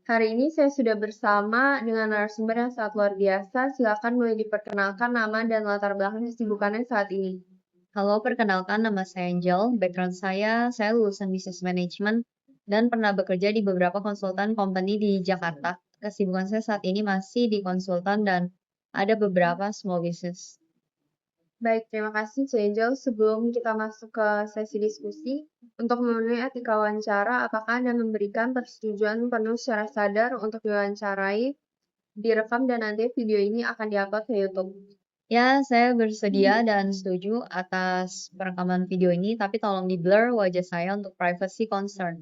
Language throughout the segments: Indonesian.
Hari ini saya sudah bersama dengan narasumber yang sangat luar biasa. Silakan boleh diperkenalkan nama dan latar belakang kesibukannya saat ini. Halo, perkenalkan nama saya Angel. Background saya lulusan Business Management dan pernah bekerja di beberapa konsultan company di Jakarta. Kesibukan saya saat ini masih di konsultan dan ada beberapa small business. Baik, terima kasih Cik Angel. Sebelum kita masuk ke sesi diskusi, untuk memenuhi etika wawancara, apakah Anda memberikan persetujuan penuh secara sadar untuk diwawancarai, direkam, dan nanti video ini akan diupload ke YouTube? Ya, saya bersedia dan setuju atas perekaman video ini, tapi tolong di-blur wajah saya untuk privacy concern.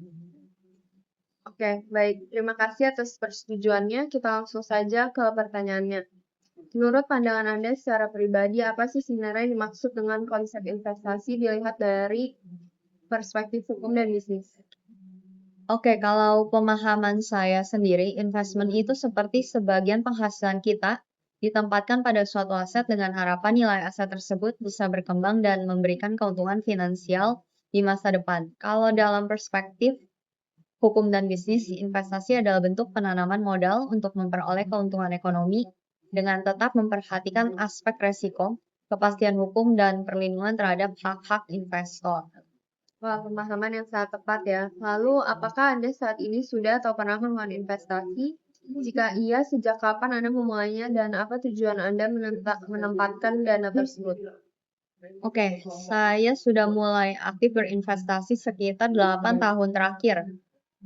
Oke, baik. Terima kasih atas persetujuannya. Kita langsung saja ke pertanyaannya. Menurut pandangan Anda secara pribadi, apa sih sebenarnya yang dimaksud dengan konsep investasi dilihat dari perspektif hukum dan bisnis? Oke, kalau pemahaman saya sendiri, investment itu seperti sebagian penghasilan kita ditempatkan pada suatu aset dengan harapan nilai aset tersebut bisa berkembang dan memberikan keuntungan finansial di masa depan. Kalau dalam perspektif hukum dan bisnis, investasi adalah bentuk penanaman modal untuk memperoleh keuntungan ekonomi dengan tetap memperhatikan aspek resiko, kepastian hukum, dan perlindungan terhadap hak-hak investor. Wah, pemahaman yang sangat tepat ya. Lalu, apakah Anda saat ini sudah atau pernah melakukan investasi? Jika iya, sejak kapan Anda memulainya dan apa tujuan Anda menempatkan dana tersebut? Oke, saya sudah mulai aktif berinvestasi sekitar 8 tahun terakhir.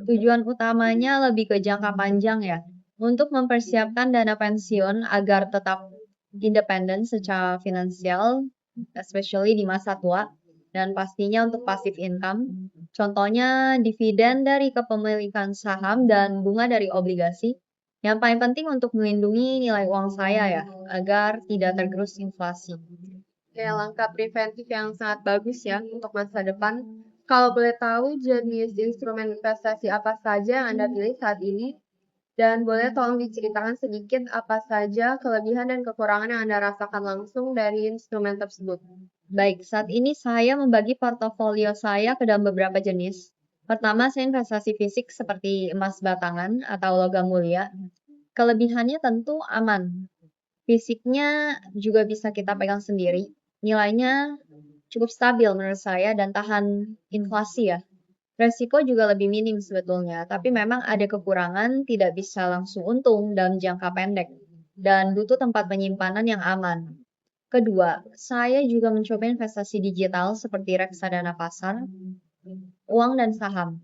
Tujuan utamanya lebih ke jangka panjang ya, untuk mempersiapkan dana pensiun agar tetap independen secara finansial, especially di masa tua, dan pastinya untuk passive income. Contohnya dividen dari kepemilikan saham dan bunga dari obligasi. Yang paling penting untuk melindungi nilai uang saya ya, agar tidak tergerus inflasi. Kayak langkah preventif yang sangat bagus ya untuk masa depan. Kalau boleh tahu jenis instrumen investasi apa saja yang Anda pilih saat ini? Dan boleh tolong diceritakan sedikit apa saja kelebihan dan kekurangan yang Anda rasakan langsung dari instrumen tersebut. Baik, saat ini saya membagi portofolio saya ke dalam beberapa jenis. Pertama, saya investasi fisik seperti emas batangan atau logam mulia. Kelebihannya tentu aman. Fisiknya juga bisa kita pegang sendiri. Nilainya cukup stabil menurut saya dan tahan inflasi ya. Resiko juga lebih minim sebetulnya, tapi memang ada kekurangan tidak bisa langsung untung dalam jangka pendek dan butuh tempat penyimpanan yang aman. Kedua, saya juga mencoba investasi digital seperti reksadana pasar, uang, dan saham.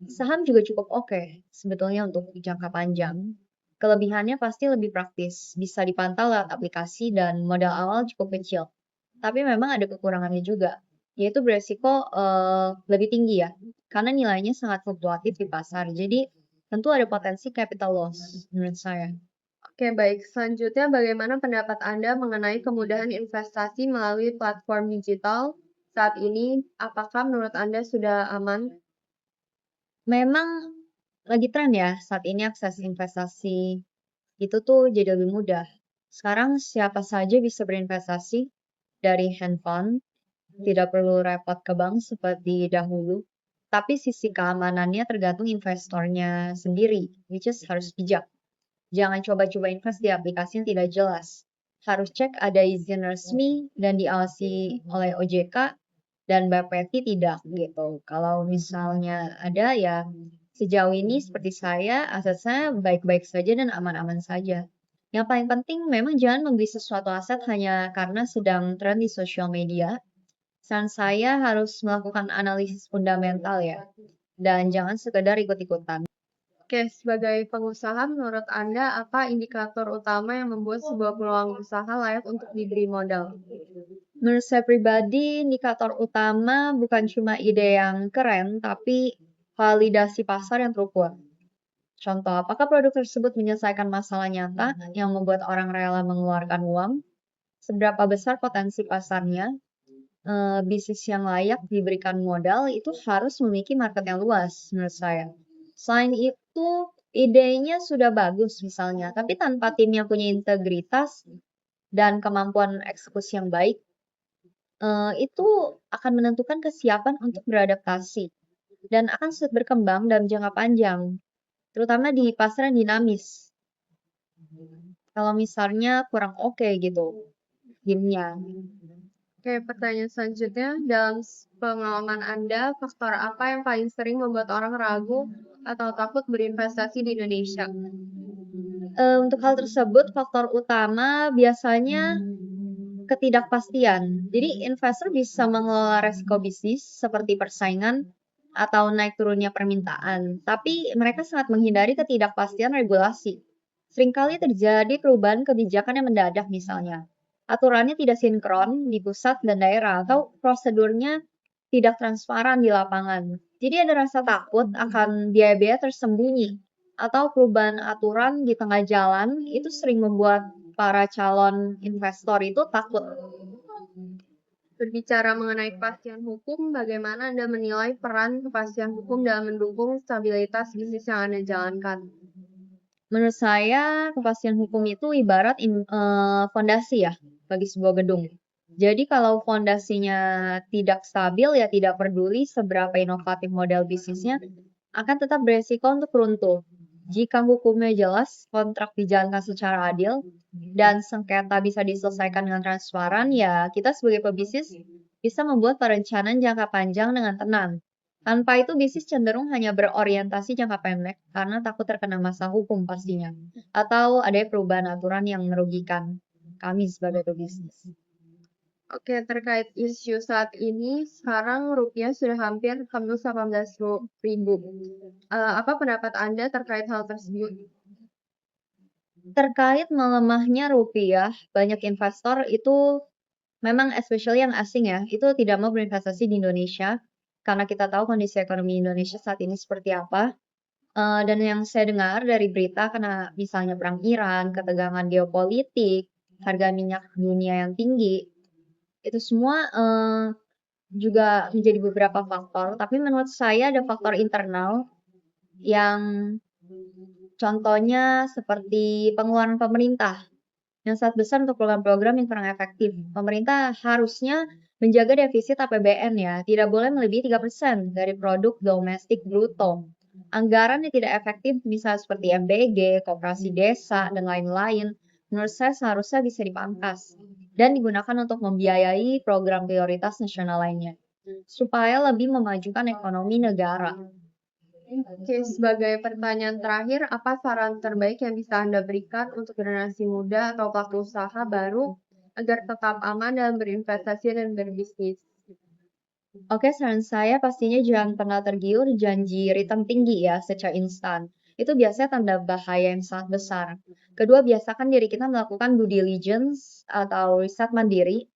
Saham juga cukup oke sebetulnya untuk jangka panjang. Kelebihannya pasti lebih praktis, bisa dipantau lewat aplikasi dan modal awal cukup kecil. Tapi memang ada kekurangannya juga, yaitu beresiko lebih tinggi ya, karena nilainya sangat fluktuatif di pasar. Jadi tentu ada potensi capital loss menurut saya. Oke, baik. Selanjutnya, bagaimana pendapat Anda mengenai kemudahan investasi melalui platform digital saat ini? Apakah menurut Anda sudah aman? Memang lagi tren ya saat ini akses investasi itu tuh jadi lebih mudah. Sekarang siapa saja bisa berinvestasi dari handphone, tidak perlu repot ke bank seperti dahulu. Tapi sisi keamanannya tergantung investornya sendiri, which is harus bijak. Jangan coba-coba invest di aplikasi yang tidak jelas. Harus cek ada izin resmi dan diawasi oleh OJK dan BPT tidak gitu. Kalau misalnya ada ya sejauh ini seperti saya, aset saya baik-baik saja dan aman-aman saja. Yang paling penting memang jangan membeli sesuatu aset hanya karena sedang tren di sosial media. Saran saya harus melakukan analisis fundamental ya, dan jangan sekedar ikut-ikutan. Oke, sebagai pengusaha, menurut Anda apa indikator utama yang membuat sebuah peluang usaha layak untuk diberi modal? Menurut saya pribadi, indikator utama bukan cuma ide yang keren, tapi validasi pasar yang terukur. Contoh, apakah produk tersebut menyelesaikan masalah nyata yang membuat orang rela mengeluarkan uang? Seberapa besar potensi pasarnya? Bisnis yang layak diberikan modal itu harus memiliki market yang luas, menurut saya. Selain itu, idenya sudah bagus misalnya, tapi tanpa tim yang punya integritas dan kemampuan eksekusi yang baik, itu akan menentukan kesiapan untuk beradaptasi dan akan sulit berkembang dalam jangka panjang. terutama di pasar yang dinamis. Kalau misalnya kurang oke gitu game-nya. Oke, pertanyaan selanjutnya, dalam pengalaman Anda, faktor apa yang paling sering membuat orang ragu atau takut berinvestasi di Indonesia? Untuk hal tersebut, faktor utama biasanya ketidakpastian. Jadi investor bisa mengelola resiko bisnis seperti persaingan atau naik turunnya permintaan, tapi mereka sangat menghindari ketidakpastian regulasi. Seringkali terjadi perubahan kebijakan yang mendadak misalnya. Aturannya tidak sinkron di pusat dan daerah atau prosedurnya tidak transparan di lapangan. Jadi ada rasa takut akan biaya-biaya tersembunyi atau perubahan aturan di tengah jalan itu sering membuat para calon investor itu takut. Berbicara mengenai kepastian hukum, bagaimana Anda menilai peran kepastian hukum dalam mendukung stabilitas bisnis yang Anda jalankan? Menurut saya, kepastian hukum itu ibarat fondasi ya bagi sebuah gedung. Jadi kalau fondasinya tidak stabil ya tidak peduli seberapa inovatif model bisnisnya akan tetap beresiko untuk runtuh. Jika hukumnya jelas, kontrak dijalankan secara adil, dan sengketa bisa diselesaikan dengan transparan, ya kita sebagai pebisnis bisa membuat perencanaan jangka panjang dengan tenang. Tanpa itu bisnis cenderung hanya berorientasi jangka pendek karena takut terkena masalah hukum pastinya. Atau ada perubahan aturan yang merugikan kami sebagai pebisnis. Oke, terkait isu saat ini, sekarang rupiah sudah hampir tembus 18.000. Apa pendapat Anda terkait hal tersebut? Terkait melemahnya rupiah, banyak investor itu memang especially yang asing ya, itu tidak mau berinvestasi di Indonesia karena kita tahu kondisi ekonomi Indonesia saat ini seperti apa. Dan yang saya dengar dari berita karena misalnya perang Iran, ketegangan geopolitik, harga minyak dunia yang tinggi, itu semua juga menjadi beberapa faktor. Tapi menurut saya ada faktor internal yang contohnya seperti pengeluaran pemerintah yang sangat besar untuk program-program yang kurang efektif. Pemerintah harusnya menjaga defisit APBN ya, tidak boleh melebihi 3% dari produk domestik bruto. Anggaran yang tidak efektif bisa seperti MBG, koperasi desa, dan lain-lain, menurut saya seharusnya bisa dipangkas dan digunakan untuk membiayai program prioritas nasional lainnya, supaya lebih memajukan ekonomi negara. Oke, sebagai pertanyaan terakhir, apa saran terbaik yang bisa Anda berikan untuk generasi muda atau pelaku usaha baru agar tetap aman dalam berinvestasi dan berbisnis? Oke, saran saya pastinya jangan pernah tergiur janji return tinggi ya secara instan. Itu biasanya tanda bahaya yang sangat besar. Kedua, biasakan diri kita melakukan due diligence atau riset mandiri.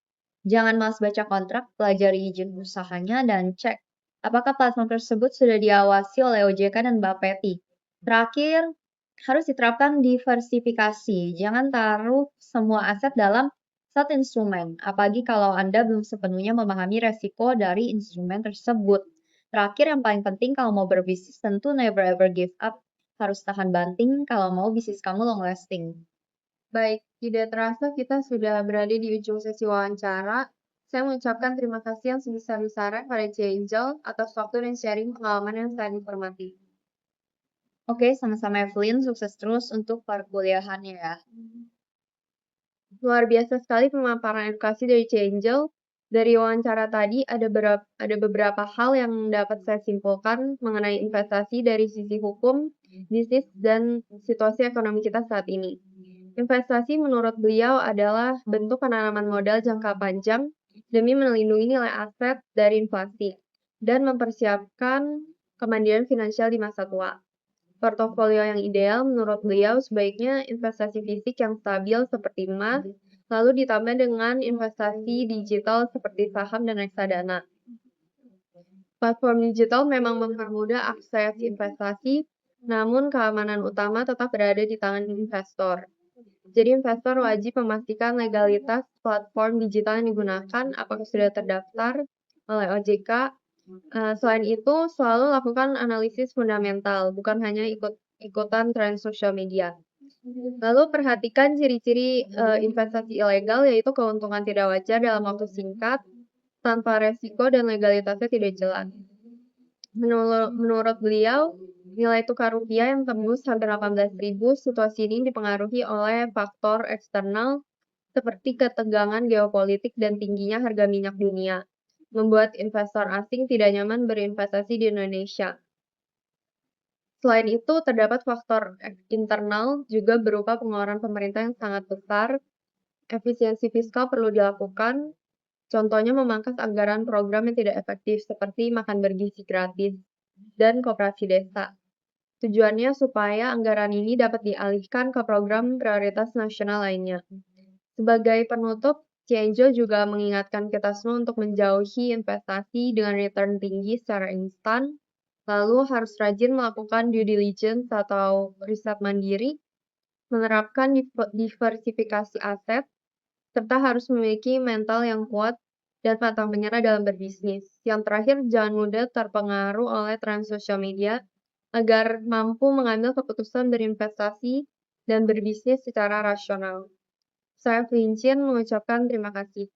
Jangan malas baca kontrak, pelajari izin usahanya, dan cek apakah platform tersebut sudah diawasi oleh OJK dan Bapeti. Terakhir, harus diterapkan diversifikasi. Jangan taruh semua aset dalam satu instrumen, apalagi kalau Anda belum sepenuhnya memahami resiko dari instrumen tersebut. Terakhir, yang paling penting kalau mau berbisnis tentu never ever give up. Harus tahan banting kalau mau bisnis kamu long lasting. Baik, tidak terasa kita sudah berada di ujung sesi wawancara. Saya mengucapkan terima kasih yang sebesar-besarnya pada C. Angel atas waktu dan sharing pengalaman yang sangat informatif. Oke, sama-sama Evelyn, sukses terus untuk perkuliahannya ya. Luar biasa sekali pemaparan edukasi dari C. Angel. Dari wawancara tadi ada beberapa hal yang dapat saya simpulkan mengenai investasi dari sisi hukum, bisnis, dan situasi ekonomi kita saat ini. Investasi menurut beliau adalah bentuk penanaman modal jangka panjang demi melindungi nilai aset dari inflasi dan mempersiapkan kemandirian finansial di masa tua. Portofolio yang ideal menurut beliau sebaiknya investasi fisik yang stabil seperti emas, lalu ditambah dengan investasi digital seperti saham dan reksadana. Platform digital memang mempermudah akses investasi, namun keamanan utama tetap berada di tangan investor. Jadi investor wajib memastikan legalitas platform digital yang digunakan, apakah sudah terdaftar oleh OJK. Selain itu, selalu lakukan analisis fundamental, bukan hanya ikutan tren sosial media. Lalu perhatikan ciri-ciri investasi ilegal, yaitu keuntungan tidak wajar dalam waktu singkat, tanpa resiko dan legalitasnya tidak jelas. Menurut beliau, nilai tukar rupiah yang tembus hampir 18.000. Situasi ini dipengaruhi oleh faktor eksternal seperti ketegangan geopolitik dan tingginya harga minyak dunia, membuat investor asing tidak nyaman berinvestasi di Indonesia. Selain itu, terdapat faktor internal juga berupa pengeluaran pemerintah yang sangat besar. Efisiensi fiskal perlu dilakukan, contohnya memangkas anggaran program yang tidak efektif seperti makan bergizi gratis dan koperasi desa. Tujuannya supaya anggaran ini dapat dialihkan ke program prioritas nasional lainnya. Sebagai penutup, Cienjo juga mengingatkan kita semua untuk menjauhi investasi dengan return tinggi secara instan, lalu harus rajin melakukan due diligence atau riset mandiri, menerapkan diversifikasi aset, serta harus memiliki mental yang kuat dan pantang menyerah dalam berbisnis. Yang terakhir, jangan mudah terpengaruh oleh tren sosial media agar mampu mengambil keputusan berinvestasi dan berbisnis secara rasional. Saya Vincent mengucapkan terima kasih.